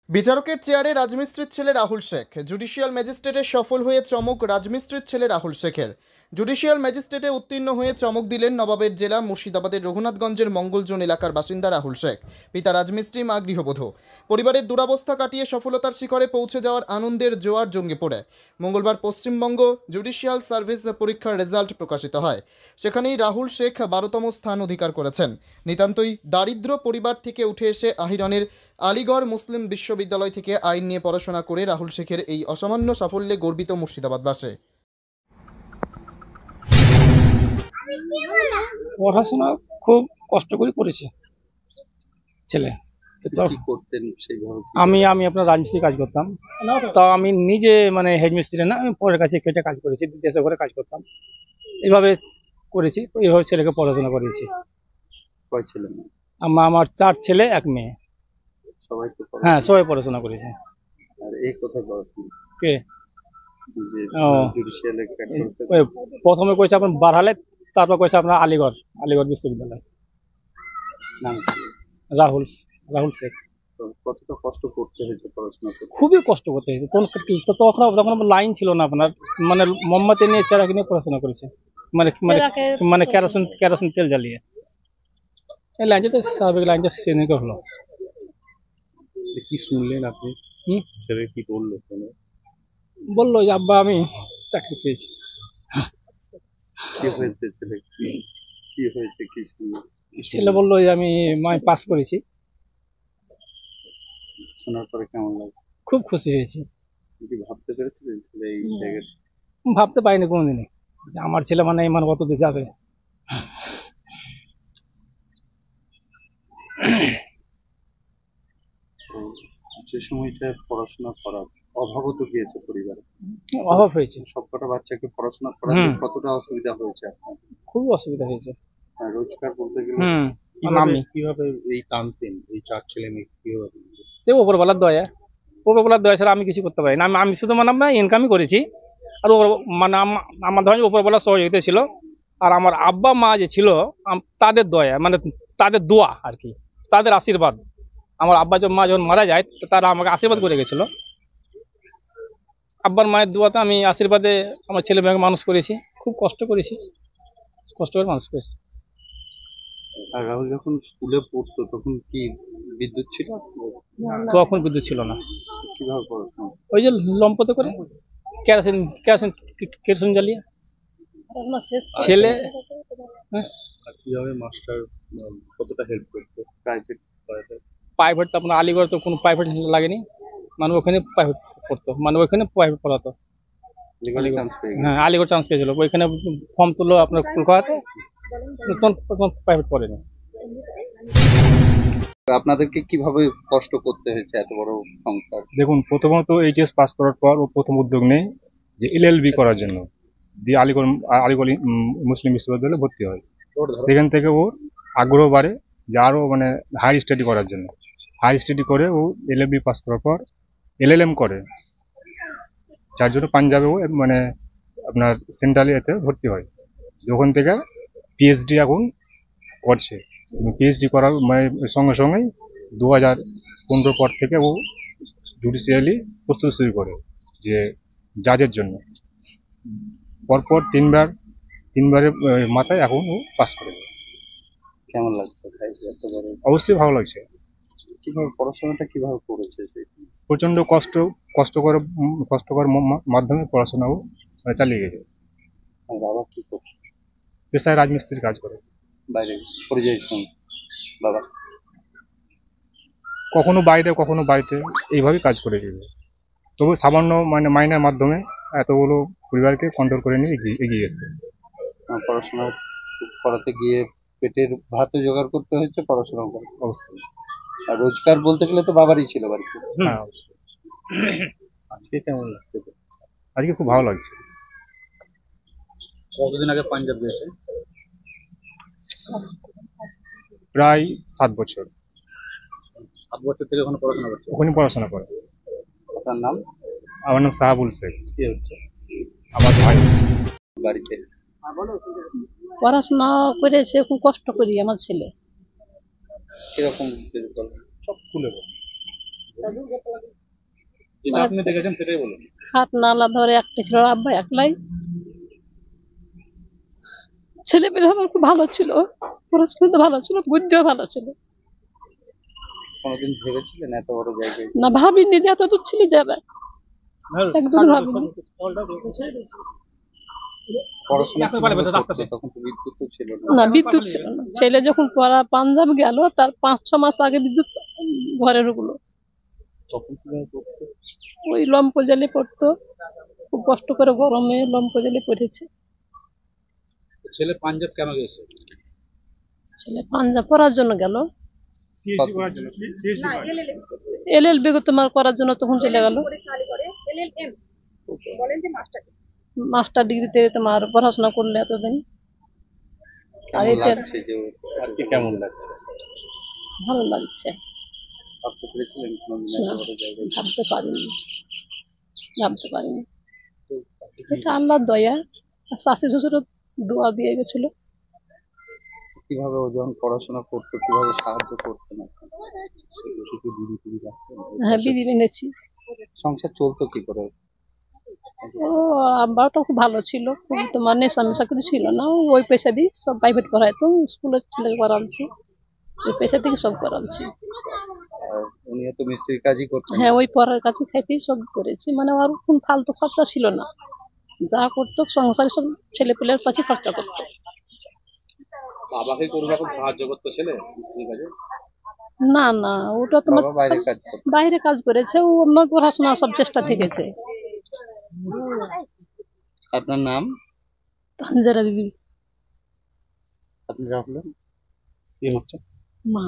বিচারকের চেয়ারে রাজমিস্ত্রির ছেলে রাহুল শেখ। জুডিশিয়াল ম্যাজিস্ট্রেটে সফল হয়ে চমক রাজমিস্ত্রির ছেলে রাহুল শেখের। জুডিশিয়াল ম্যাজিস্ট্রেটে উত্তীর্ণ হয়ে চমক দিলেন নবাবের জেলা মুর্শিদাবাদের রঘুনাথগঞ্জের মঙ্গলজোন এলাকার বাসিন্দা রাহুল শেখ। পিতা রাজমিস্ত্রি, মা গৃহবধূ। পরিবারের দুরাবস্থা কাটিয়ে সফলতার শিখরে পৌঁছে যাওয়ার আনন্দের জোয়ার জঙ্গি পড়ে মঙ্গলবার পশ্চিমবঙ্গ জুডিশিয়াল সার্ভিস পরীক্ষার রেজাল্ট প্রকাশিত হয়। সেখানেই রাহুল শেখ 12তম স্থান অধিকার করেছেন। নিতান্তই দারিদ্র পরিবার থেকে উঠে এসে আহিরনের আলিগড় মুসলিম বিশ্ববিদ্যালয় থেকে আইন নিয়ে পড়াশোনা করে রাহুল শেখের এই অসামান্য সাফল্যে গর্বিত মুর্শিদাবাদবাসী। পড়াশোনা খুব কষ্ট করে করেছে ছেলে। কি করতেন সেইভাবে? আমি আপনার রাজমিস্ত্রি কাজ করতাম। তো আমি নিজে মানে হেডমিস্ত্রি না, আমি পরের কাছে খেটে কাজ করেছি, দেশে ঘরে কাজ করতাম, এইভাবে করেছি। এইভাবে ছেলেকে পড়াশোনা করিয়েছি। কয় ছেলে মেয়ে? আমার 4 ছেলে 1 মেয়ে। সবাই তো হ্যাঁ, সবাই পড়াশোনা করেছে। আর এই কোথায় পড়াশোনা? কে? যে ও, জুডিশিয়ালে ক্র্যাক করতে ওই প্রথমে করেছে আপনার বারহালে, তারপর করেছে আপনার আলিগড় বিশ্ববিদ্যালয়। নাম কি? রাহুল রাহুল শেখ। তো কতটা কষ্ট করতে হয়েছে পড়াশোনা করতে? খুবই কষ্ট করতে হয়েছে। তখন লাইন ছিল না আপনার, মানে মোমবাতি নিয়ে চেরাকে নিয়ে পড়াশোনা করেছে, মানে মানে মানে কেরোসিন তেল জ্বালিয়ে। এই লাইনটা তো স্বাভাবিক, লাইনটা সেদিনকে হলো। কি শুনলেন আপনি? ছেলে কি বললো? বললো যে আব্বা আমি চাকরি পেয়েছি। কি হয়েছে ছেলে? কি হয়েছে কি শুনলেন? ছেলে বললো যে আমি পাস করেছি। শোনার পরে কেমন লাগছে? খুব খুশি হয়েছি। কি ভাবতে পেরেছিলেন ছেলে এই জায়গায়? ভাবতে পারিনি কোনোদিনই যে আমার ছেলে মানে এই কত দূর যাবে। যে সময়টা পড়াশোনা করার অভাবও তো গিয়েছে পরিবারে, অভাব হয়েছে। সবকটা বাচ্চাকে পড়াশোনা করাতে কতটা অসুবিধা হয়েছে আপনার? খুব অসুবিধা হয়েছে। আর রোজগার বলতে গেলে কিভাবে এই টানতেন এই 4 ছেলে মেয়ে কিভাবে? সে উপরবেলার দয়া ছাড়া আমি কিছু করতে পারি না। আমি শুধু মানে ইনকামই করেছি। আর মানে আমার ধরেন উপরবেলা সহযোগিতা ছিল। আর আমার আব্বা মা যে ছিল, তাদের দয়া, মানে তাদের দোয়া আর কি, তাদের আশীর্বাদ। আমার আব্বা মা যখন মারা যায়, তারা আমাকে আশীর্বাদ করে গেছিল। আব্বার মায়ের দোয়াতে আমি আশীর্বাদে আমার ছেলে মেয়েকে মানুষ করেছি। খুব কষ্ট করেছি, কষ্ট করে মানুষ করেছি। আর রাহুল যখন স্কুলে পড়তো তখন কি বিদ্যুৎ ছিল? তখন বিদ্যুৎ ছিল না। কিভাবে পড়াশোনা? ওই যে লম্পতে করে কেরোসিন কেরোসিন কেরোসিন জ্বালিয়ে ছেলে। কিভাবে মাস্টার কতটা হেল্প করতো? প্রাইভেট তো আপনার আলিগড় তো কোনো প্রাইভেট লাগেনি, মানে ওখানে প্রাইভেট পড়তো, মানে ওখানে প্রাইভেট পড়াতো। হ্যাঁ, আলিগড় চান্স পেয়েছিল, ওইখানে ফর্ম তুললো আপনার কলকাতাতে, তখন প্রাইভেট পড়েনি। আপনাদেরকে কিভাবে কষ্ট করতে হয়েছে এত বড় সংসার? দেখুন, প্রথমত এইচএস পাস করার পর ও প্রথম উদ্যোগ নেই যে এলএলবি করার জন্য, দিয়ে আলিগড় মুসলিম বিশ্ববিদ্যালয়ে ভর্তি হয়। সেখান থেকে ওর আগ্রহ বাড়ে যে আরও মানে হাই স্টাডি করার জন্য। হাই স্টাডি করে ও এলএলবি পাস করার পর এলএলএম করে, যার জন্য পাঞ্জাবে ও মানে আপনার সেন্ট্রাল এতে ভর্তি হয়। ওখান থেকে পিএইচডি এখন করছে। পিএইচডি করার মানে সঙ্গে সঙ্গেই 2015 পর থেকে ও জুডিশিয়ালি প্রস্তুতি শুরু করে যে জাজের জন্য। পরপর তিনবারের মাথায় এখন ও পাস করে। কেমন লাগছে ভাই এত বড়? অবশ্যই ভালো লাগছে। কিভাবে পড়াশোনাটা কিভাবে করেছে? প্রচন্ড কষ্টকর মাধ্যমে পড়াশোনা ও চালিয়ে গেছে। আর বাবা কি করছে? পেশায় রাজমিস্ত্রির কাজ করে। বাইরে পরিযায়ী শ্রমিক বাবা? কখনো বাইরে কখনো বাড়িতে, এইভাবেই কাজ করে গেছে। তবু সামান্য মানে মাইনের মাধ্যমে এতগুলো পরিবারকে কন্ট্রোল করে নিয়ে এগিয়ে গেছে। পড়াশোনা করাতে গিয়ে পেটের ভাতও জোগাড় করতে হয়েছে, পড়াশোনা করে। অবশ্যই। আর রোজগার বলতে গেলে তো বাবারই ছিল বাড়িতে। হ্যাঁ, অবশ্যই। আজকে কেমন লাগছে? আজকে খুব ভালো লাগছে। কতদিন আগে পাঞ্জাব গেছে? প্রায় 7 বছর। 7 বছর থেকে ওখানে পড়াশোনা করছে? ওখানে পড়াশোনা করে। আপনার নাম? আমার নাম সাহাবুল শেখ। কি হচ্ছে? আমার ভাই হচ্ছে। বাড়িতে পড়াশোনা করেছে, খুব কষ্ট করি আমার ছেলে। কিরকম? সব খুলে বল। যেটা আপনি দেখেছেন সেটাই বলুন। হাত নালা ধরে একটা ছিল, আব্বা একলাই। ছেলে পেলে আমার খুব ভালো ছিল, পড়াশোনা ভালো ছিল, বুদ্ধিও ভালো ছিল। কোনোদিন ভেবেছিলেন এত বড় জায়গায়? না, ভাবিনি যে এত দূর ছেলে যাবে, একদম ভাবিনি। পড়াশোনা কিভাবে করতো? তখন তো বিদ্যুৎ তো ছিল না। না, বিদ্যুৎ ছিল না। ছেলে যখন পাঞ্জাব গেল তার 5-6 মাস আগে বিদ্যুৎ ঘরে ঢুকলো। তখন কিভাবে করতো? ওই লম্প জ্বালিয়ে পড়তো, খুব কষ্ট করে গরমে লম্প জ্বালিয়ে পড়েছে। ছেলে পাঞ্জাব কেন গেছে? ছেলে পাঞ্জাব পড়ার জন্য গেল, এলএলবি তোমার করার জন্য তখন চলে গেল। মাস্টার ডিগ্রিতে তোমার পড়াশোনা করলে এতদিন। আর কেমন এটা লাগছে যে আজকে কেমন লাগছে? ভালো লাগছে। ভাবতে পেরেছিলেন কোনোদিন এত না, বড় জায়গায়? ভাবতে পারিনি, ভাবতে পারিনি। এটা আল্লাহর দয়া। শাশি শ্বশুরও দোয়া দিয়ে গেছিল। কিভাবে ও যখন পড়াশোনা করতো কিভাবে সাহায্য করতেন আপনার? শুধু বিড়ি টিড়ি রাখতেন? হ্যাঁ, বিড়ি এনেছি। সংসার চলতো কি করে? ও আব্বাটা খুব ভালো ছিল, খুব তোমার নেশা মেশা কিছু ছিল না। ওই পয়সা দিয়ে সব প্রাইভেট পড়াইতো, স্কুলের ছেলেকে পড়াচ্ছি, ওই পয়সা থেকে সব করাচ্ছি। আর উনিও তো মিস্ত্রির কাজই করতেন। হ্যাঁ, ওই পড়ার কাছে খাইতেই সব করেছি। মানে আর কোন ফালতু খরচা ছিল না, যা করতো সংসারে সব ছেলে পেলের কাছে খরচা করতো। বাবাকে কোনো রকম সাহায্য করতো ছেলে মিস্ত্রির কাজে? না না, ওটা তোমার বাবা বাইরে কাজ করতো। বাইরে কাজ করেছে, ও অন্য পড়াশোনা সব চেষ্টা থেকেছে। আপনার নাম? তানজারা বিবি আপনি রাখলেন কি হচ্ছে? মা।